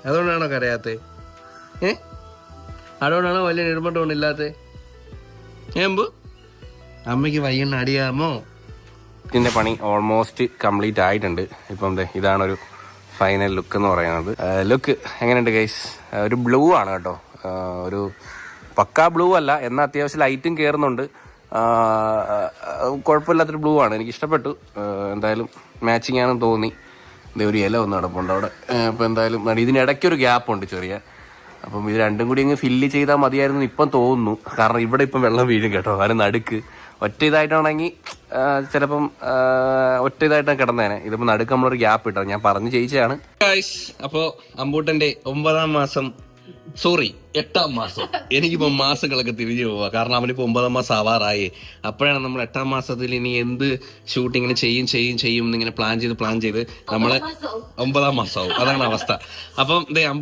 അതുകൊണ്ടാണോ കരയാത്തേ? അതുകൊണ്ടാണോ വലിയ നിർബന്ധമൊന്നും ഇല്ലാത്തേ? ഏമ്പു അമ്മയ്ക്ക് വയ്യണ്ണ അടിയാമോ? ഇതിന്റെ പണി ഓൾമോസ്റ്റ് കംപ്ലീറ്റ് ആയിട്ടുണ്ട്. ഇപ്പം ഇതാണൊരു ഫൈനൽ ലുക്ക് എന്ന് പറയുന്നത്. ലുക്ക് എങ്ങനെയുണ്ട് ഗൈസ്? ഒരു ബ്ലൂ ആണ് കേട്ടോ, ഒരു പക്കാ ബ്ലൂ അല്ല, എന്നാൽ അത്യാവശ്യം ലൈറ്റും കയറുന്നുണ്ട്. കുഴപ്പമില്ലാത്തൊരു ബ്ലൂ ആണ്, എനിക്ക് ഇഷ്ടപ്പെട്ടു. എന്തായാലും മാച്ചിങ് ആണെന്ന് തോന്നി. ഒരു ഇല ഒന്ന് നടപ്പുണ്ട് അവിടെ. അപ്പോൾ എന്തായാലും ഇതിനിടയ്ക്കൊരു ഗ്യാപ്പ് ഉണ്ട് ചെറിയ. അപ്പം ഇത് രണ്ടും കൂടി അങ്ങ് ഫില്ല് ചെയ്താൽ മതിയായിരുന്നു ഇപ്പം തോന്നുന്നു. കാരണം ഇവിടെ ഇപ്പം വെള്ളം വീഴും കേട്ടോ. കാരണം നടുക്ക് ഒറ്റ ഇതായിട്ടാണെങ്കിൽ ചിലപ്പം ഒറ്റ ഇതായിട്ടാണ് കിടന്നേനെ. ഇതിപ്പോൾ നടുക്ക് നമ്മളൊരു ഗ്യാപ്പ് ഇട്ടത് ഞാൻ പറഞ്ഞ് ചെയ്യിച്ചതാണ്. അപ്പോൾ അമ്പൂട്ടൻ്റെ 9ാം മാസം, സോറി 8ാം മാസം. എനിക്കിപ്പോ മാസങ്ങളൊക്കെ തിരിഞ്ഞു പോവാ, കാരണം അവനിപ്പോ 9ാം മാസം ആവാറായി. അപ്പോഴാണ് നമ്മൾ 8ാം മാസത്തിൽ ഇനി എന്ത് ഷൂട്ടിങ്ങിന് ചെയ്യും എന്നിങ്ങനെ പ്ലാൻ ചെയ്ത് നമ്മള് 9ാം മാസമാവും. അതാണ് അവസ്ഥ. അപ്പം അമ്പൂട്ടൻ